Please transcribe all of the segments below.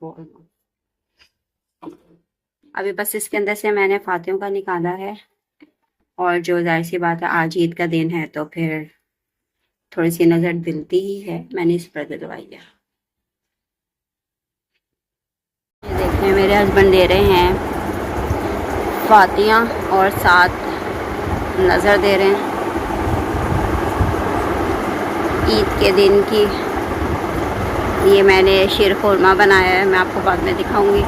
बोल। अभी बस इसके अंदर से मैंने फातियों का निकाला है, और जो जाहिर सी बात है आज ईद का दिन है तो फिर थोड़ी सी नज़र दिलती ही है, मैंने इस पर दिलवाई है। ये देखिए मेरे हस्बैंड दे रहे हैं फातियाँ और साथ नज़र दे रहे हैं ईद के दिन की। ये मैंने शीर खुरमा बनाया है, मैं आपको बाद में दिखाऊंगी।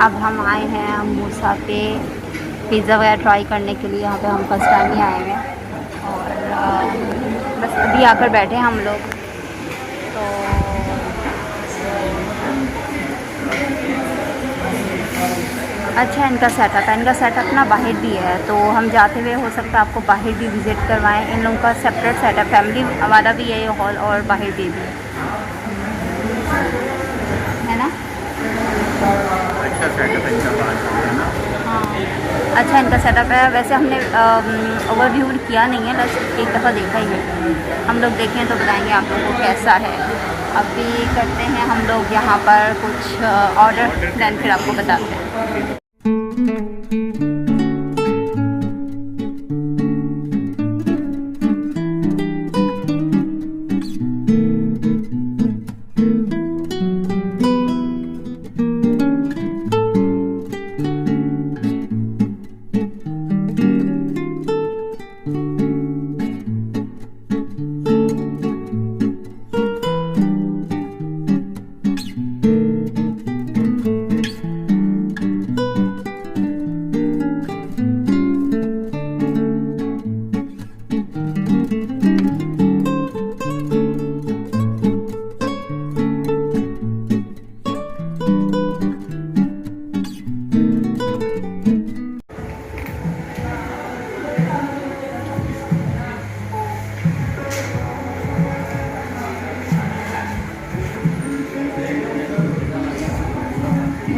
अब हम आए हैं मूसा पे पिज़्ज़ा वगैरह ट्राई करने के लिए। यहाँ पे हम फर्स्ट टाइम ही आए हैं और बस अभी आकर बैठे हैं हम लोग। तो अच्छा इनका सेटअप है, इनका सेटअप ना बाहर भी है, तो हम जाते हुए हो सकता है आपको बाहर भी विज़िट करवाएं। इन लोगों का सेपरेट सेटअप फैमिली वाला भी है ये हॉल, और बाहर भी है ना। अच्छा सेटअप है इनका बाहर है ना। हाँ अच्छा इनका सेटअप है। वैसे हमने ओवरव्यू किया नहीं है, बस एक दफ़ा देखा ही है। हम लोग देखें तो बताएंगे आप लोगों को कैसा है। अभी करते हैं हम लोग यहाँ पर कुछ ऑर्डर, दैन फिर आपको बताते हैं।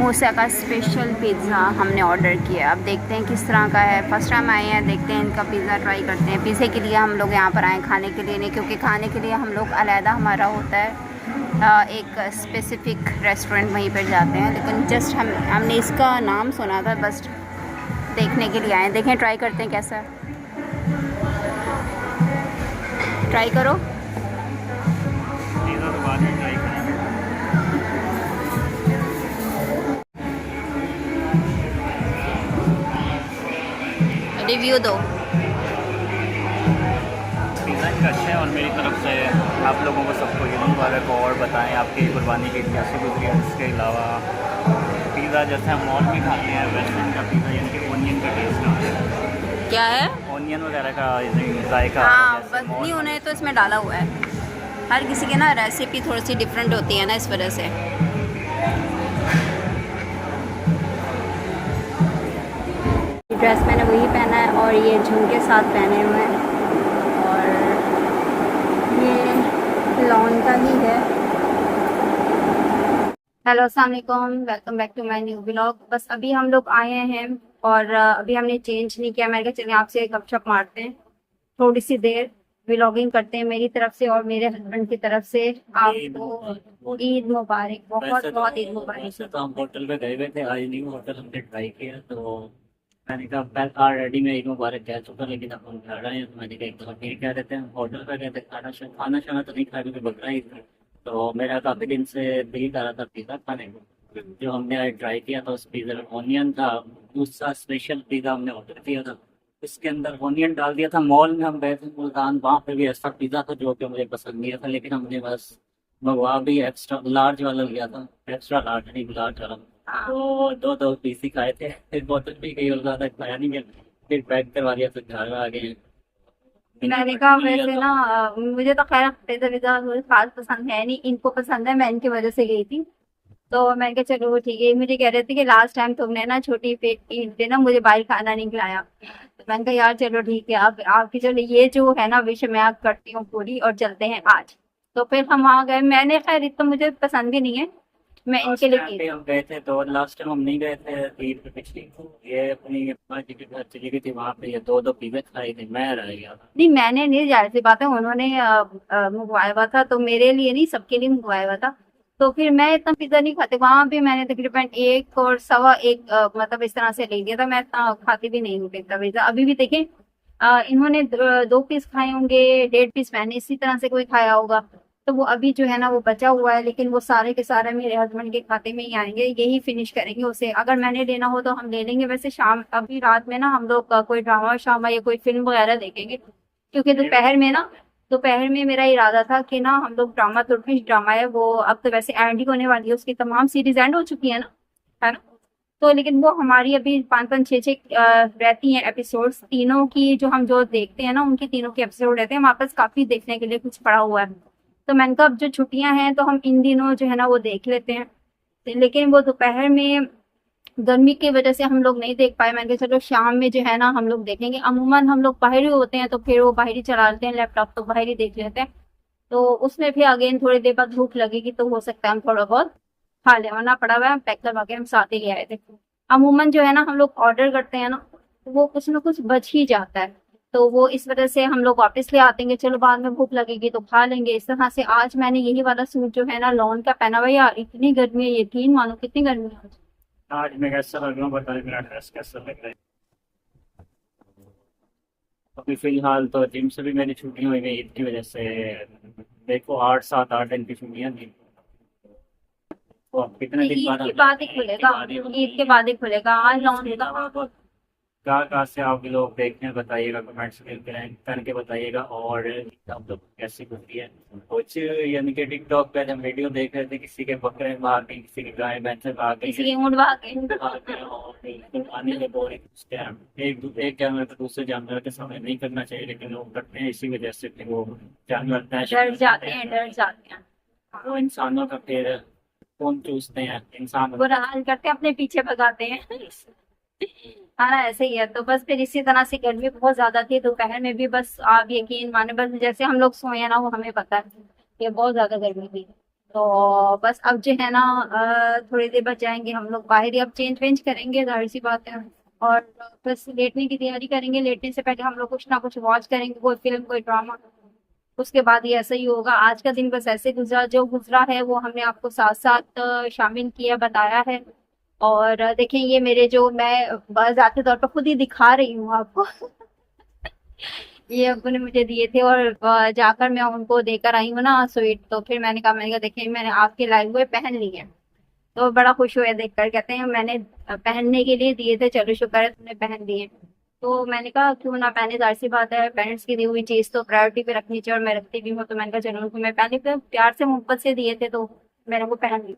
मूसा का स्पेशल पिज़्ज़ा हमने ऑर्डर किया। अब देखते हैं किस तरह का है। फ़र्स्ट टाइम आए हैं, देखते हैं इनका पिज़्ज़ा ट्राई करते हैं। पिज़्ज़े के लिए हम लोग यहाँ पर आए, खाने के लिए नहीं, क्योंकि खाने के लिए हम लोग अलहदा हमारा होता है एक स्पेसिफ़िक रेस्टोरेंट, वहीं पर जाते हैं। लेकिन जस्ट हमने इसका नाम सुना था, बस देखने के लिए आए। देखें ट्राई करते हैं कैसा है। ट्राई करो। रिव्यू दो। पिज़्ज़ा इनका अच्छा है और मेरी तरफ से आप लोगों को सबको ईद मुबारक हो। और बताएं आपकी कुर्बानी की कैसे गुजरी है। इसके अलावा पिज़्ज़ा जैसे हम मॉल में खाते हैं वैसे इनका पिज़्ज़ा यानी कि ओनियन का टेस्ट आता है। क्या है? ओनियन वगैरह का जायका। हाँ बस नहीं, उन्हें तो इसमें डाला हुआ है। हर किसी की ना रेसिपी थोड़ी सी डिफरेंट होती है ना, इस वजह से। ड्रेस मैंने वही पहना है और ये झुमके साथ पहने हुए हैं, और ये लॉन का ही है। हेलो अस्सलाम वालेकुम, welcome back to my new blog. बस अभी हम लोग आए हैं और अभी हमने चेंज नहीं किया। मैंने कहा चलिए आपसे गपशप मारते हैं थोड़ी सी देर, व्लॉगिंग करते हैं मेरी तरफ से और मेरे हस्बैंड की तरफ से। आपको ईद मुबारक, बहुत बहुत ईद मुबारक। वैसे तो हम होटल पे गए हुए थे, आज न्यू होटल हमने ट्राई किया, तो मैंने कहा पहले ऑलरेडी मैं ईद मुबारक कह चुका, लेकिन अब हम घर आए हैं तो मैंने कहा एक बार फिर कह देते हैं। होटल पे गए थे, खाना शाना तो नहीं खाया क्योंकि बकरा ईद थी, तो मेरा काफ़ी दिन से दिल कर रहा था पिज़्ज़ा खाने को। जो हमने आज ट्राई किया था उस पिज़्ज़ा में ऑनियन था, दूसरा स्पेशल पिज़्ज़ा हमने ऑर्डर किया था, इसके अंदर ऑनियन डाल दिया था। मॉल में हम गए थे मुल्तान, वहाँ पे भी ऐसा पिज़्ज़ा था जो कि मुझे पसंद नहीं था, लेकिन हमने बस मंगवा भी एक्स्ट्रा लार्ज वाला लिया था, एक्स्ट्रा लार्ज नहीं लार्ज वाला। तो दो दो पीस ही खाए थे, फिर बोतल भी गई और ज़्यादा खाया नहीं गया, फिर पैक करवा लिया, फिर घर आ गए। मैंने कहा वैसे ना मुझे तो खैर पिज्जा विज़्ज़ा मुझे खास पसंद है नहीं, इनको पसंद है, मैं इनकी वजह से गई थी। तो मैंने कहा चलो ठीक है। मुझे कह रहे थे कि लास्ट टाइम तुमने ना छोटी पेट की ईद पे ना मुझे बाहर खाना नहीं खिलाया, तो मैंने कहा यार चलो ठीक है, अब आपकी चलो ये जो है ना विश मैं आप करती हूँ पूरी और चलते हैं आज। तो फिर हम वहाँ गए। मैंने खैर ईद तो मुझे पसंद भी नहीं है, मैं इनके लिए की। हम गए थे तो लास्ट टाइम हम नहीं गए थे ईद पे पिछली, ये अपनी माजी के घर चली गई थी, वहाँ पे ये दो दो पिज़्ज़ा खाए थे, मैं रह गया था। नहीं मैंने नहीं, जाहिर सी बात है उन्होंने मंगवाया हुआ था, तो मेरे लिए नहीं सबके लिए मंगवाया हुआ था। तो फिर मैं इतना पिज्जा नहीं खाती, वहां भी मैंने तकरीबन एक और सवा एक मतलब इस तरह से ले लिया था। मैं इतना खाती भी नहीं हूँ पिज्जा विज्जा। अभी भी देखें इन्होंने 2 पीस खाए होंगे, 1.5 पीस मैंने इसी तरह से कोई खाया होगा, तो वो अभी जो है ना वो बचा हुआ है, लेकिन वो सारे के सारे मेरे हस्बैंड के खाते में ही आएंगे, यही फिनिश करेंगे उसे। अगर मैंने लेना हो तो हम ले लेंगे। वैसे शाम अभी रात में ना हम लोग कोई ड्रामा शामा या कोई फिल्म वगैरह देखेंगे, क्योंकि दोपहर में मेरा इरादा था कि ना हम लोग ड्रामा, तुर्किश ड्रामा है वो, अब तो वैसे एंड ही होने वाली है, उसकी तमाम सीरीज एंड हो चुकी है ना, है ना। तो लेकिन वो हमारी अभी 5-5 6-6 रहती हैं एपिसोड्स, तीनों की जो हम जो देखते हैं ना उनकी तीनों के एपिसोड रहते हैं, हमारे पास काफी देखने के लिए कुछ पड़ा हुआ है। तो मैंने कहा अब जो छुट्टियां हैं तो हम इन दिनों जो है ना वो देख लेते हैं। लेकिन वो दोपहर में गर्मी की वजह से हम लोग नहीं देख पाए। मैंने कहा चलो शाम में जो है ना हम लोग देखेंगे। अमूमन हम लोग बाहर ही होते हैं तो फिर वो बाहर ही चला लेते हैं लैपटॉप, तो बाहर ही देख लेते हैं। तो उसमें भी अगेन थोड़ी देर बाद भूख लगेगी तो हो सकता है हम थोड़ा बहुत खा ले, वरना पड़ा हुआ है, हम पैक करवा के हम साथ ही ले आए थे। अमूमन जो है ना हम लोग ऑर्डर करते हैं ना तो वो कुछ ना कुछ बच ही जाता है, तो वो इस वजह से हम लोग वापस ले आते हैं, चलो बाद में भूख लगेगी तो खा लेंगे इस तरह से। आज मैंने यही वाला सूट जो है ना लॉन का पहना हुआ है, यार इतनी गर्मी है, यकीन मानो कितनी गर्मी है आज। आज मैं कैसा लग रहा हूँ बताइए, मेरा ड्रेस कैसा लग रहा है। अभी फिलहाल तो जिम से भी मेरी छुट्टी हुई है ईद की वजह से, देखो 8 7 8 दिन की छुट्टियां थी, तो अब कितने दिन ईद बाद के बाद ही खुलेगा, ईद के बाद ही खुलेगा। आज लॉन का कहाँ से आप लोग देखते हैं बताइएगा, कमेंट्स करके बताइएगा। और आप लोग कैसी गुजरी है कुछ, यानी कि टिकटॉक पे हम वीडियो देख रहे थे, किसी के बकरे भाग गए, किसी के गाय भैंसे भाग गई, किसी के ऊँट भाग गए। कुर्बानी में बोले एक जानवर को दूसरे जानवर के सामने नहीं करना चाहिए, लेकिन लोग करते हैं, इसी वजह से कि वो जानवर डर जाते हैं। वो इंसानों का फिर कौन चूसते हैं, इंसान बुरा हाल करते हैं, अपने पीछे भगाते हैं। हाँ ना, ऐसे ही है। तो बस फिर इसी तरह से गर्मी बहुत ज्यादा थी दोपहर में भी, बस आप यकीन माने बस जैसे हम लोग सोए ना वो हमें पता है कि बहुत ज्यादा गर्मी थी। तो बस अब जो है ना थोड़ी देर बाद जाएंगे हम लोग बाहर ही, अब चेंज वेंज करेंगे, जाहिर सी बात है, और बस लेटने की तैयारी करेंगे। लेटने से पहले हम लोग कुछ ना कुछ वॉच करेंगे, कोई फिल्म कोई ड्रामा, उसके बाद ये ऐसा ही होगा। आज का दिन बस ऐसे गुजरा, जो गुजरा है वो हमने आपको साथ साथ शामिल किया, बताया है। और देखें ये मेरे जो मैं जाते तौर पर खुद ही दिखा रही हूँ आपको। ये अब्बू ने मुझे दिए थे और जाकर मैं उनको देकर आई हूँ ना स्वीट, तो फिर मैंने कहा देखें मैंने आपके लाए हुए पहन लिए, तो बड़ा खुश हुए देखकर, कहते हैं मैंने पहनने के लिए दिए थे, चलो शुक्र है तुमने पहन लिए। तो मैंने कहा क्यों ना पहने, जाहिर सी बात है पेरेंट्स की दी हुई चीज तो प्रायोरिटी पे रखनी चाहिए, और मैं रखती भी हूँ। तो मैंने कहा चलो उनको मैं पहले तो प्यार से मोहब्बत से दिए थे तो मैंने वो पहन ली।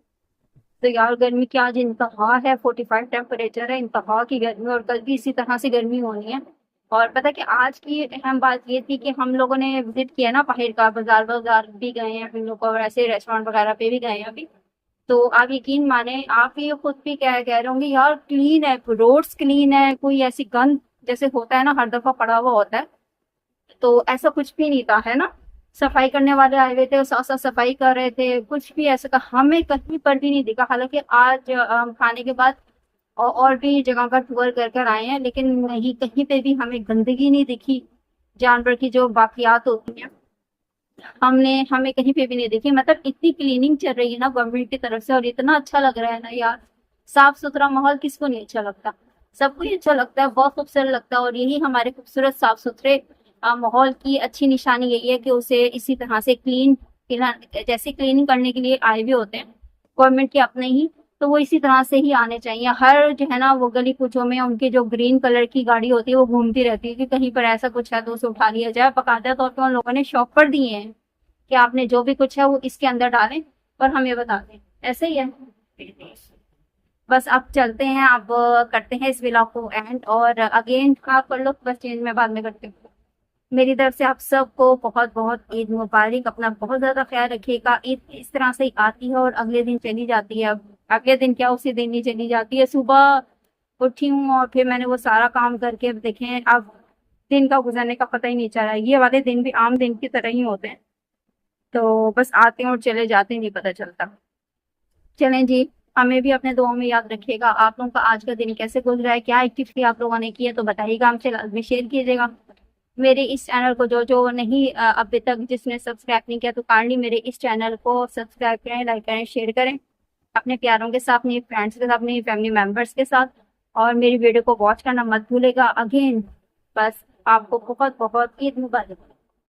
तो यार गर्मी की आज इंतहा है, 45 टेम्परेचर है, इंतहा की गर्मी, और कल भी इसी तरह से गर्मी होनी है। और पता कि आज की अहम बात ये थी कि हम लोगों ने विजिट किया ना बाहर का, बाजार भी गए हैं हम लोग, और ऐसे रेस्टोरेंट वगैरह पे भी गए हैं अभी। तो आप यकीन माने, आप ये खुद भी कह रहे होंगे यार क्लीन है, रोड्स क्लीन है, कोई ऐसी गंद जैसे होता है ना हर दफा पड़ा हुआ होता है, तो ऐसा कुछ भी नहीं था, है ना। सफाई करने वाले आए हुए थे और साथ साथ सफाई कर रहे थे, कुछ भी ऐसा का हमें कहीं पर भी नहीं दिखा। हालांकि आज खाने के बाद और भी जगह का टूर कर कर आए हैं, लेकिन नहीं कहीं पे भी हमें गंदगी नहीं दिखी। जानवर की जो बाकियात होती हैं हमें कहीं पे भी नहीं दिखी। मतलब इतनी क्लीनिंग चल रही है ना गवर्नमेंट की तरफ से, और इतना अच्छा लग रहा है ना यार। साफ सुथरा माहौल किसको नहीं अच्छा लगता, सबको ही अच्छा लगता है, बहुत खूबसूरत लगता है। और यही हमारे खूबसूरत साफ सुथरे माहौल की अच्छी निशानी यही है कि उसे इसी तरह से जैसे क्लीनिंग करने के लिए आए भी होते हैं गवर्नमेंट के अपने ही, तो वो इसी तरह से ही आने चाहिए। हर जो है ना वो गली कूचों में उनकी जो ग्रीन कलर की गाड़ी होती है वो घूमती रहती है कि कहीं पर ऐसा कुछ है तो उसे उठा लिया जाए। बाकायदा तौर पर उन लोगों ने शॉप पर दिए हैं कि आपने जो भी कुछ है वो इसके अंदर डालें और हमें बता दें। ऐसे ही है। बस अब चलते हैं, अब करते हैं इस व्लॉग को एंड, और अगेन आप कर लो बस चेंज में बाद में करते हूँ। मेरी तरफ से आप सबको बहुत बहुत ईद मुबारक। अपना बहुत ज्यादा ख्याल रखिएगा। ईद इस तरह से ही आती है और अगले दिन चली जाती है। अब अगले दिन क्या उसी दिन ही चली जाती है। सुबह उठी हूँ और फिर मैंने वो सारा काम करके अब देखें, अब दिन का गुजरने का पता ही नहीं चला। ये वाले दिन भी आम दिन की तरह ही होते हैं, तो बस आते हैं और चले जाते हैं, नहीं पता चलता। चलें जी, हमें भी अपने दुआओं में याद रखिएगा। आप लोगों का आज का दिन कैसे गुजरा है, क्या एक्टिविटी आप लोगों ने की है, तो बताइएगा, हमसे लाजमी शेयर कीजिएगा। मेरे इस चैनल को जो जो नहीं अभी तक जिसने सब्सक्राइब नहीं किया तो काइंडली मेरे इस चैनल को सब्सक्राइब करें, लाइक करें, शेयर करें अपने प्यारों के साथ, अपने फ्रेंड्स के साथ, अपनी फैमिली मेम्बर्स के साथ। और मेरी वीडियो को वॉच करना मत भूलेगा। अगेन बस आपको बहुत बहुत ईद मुबारक।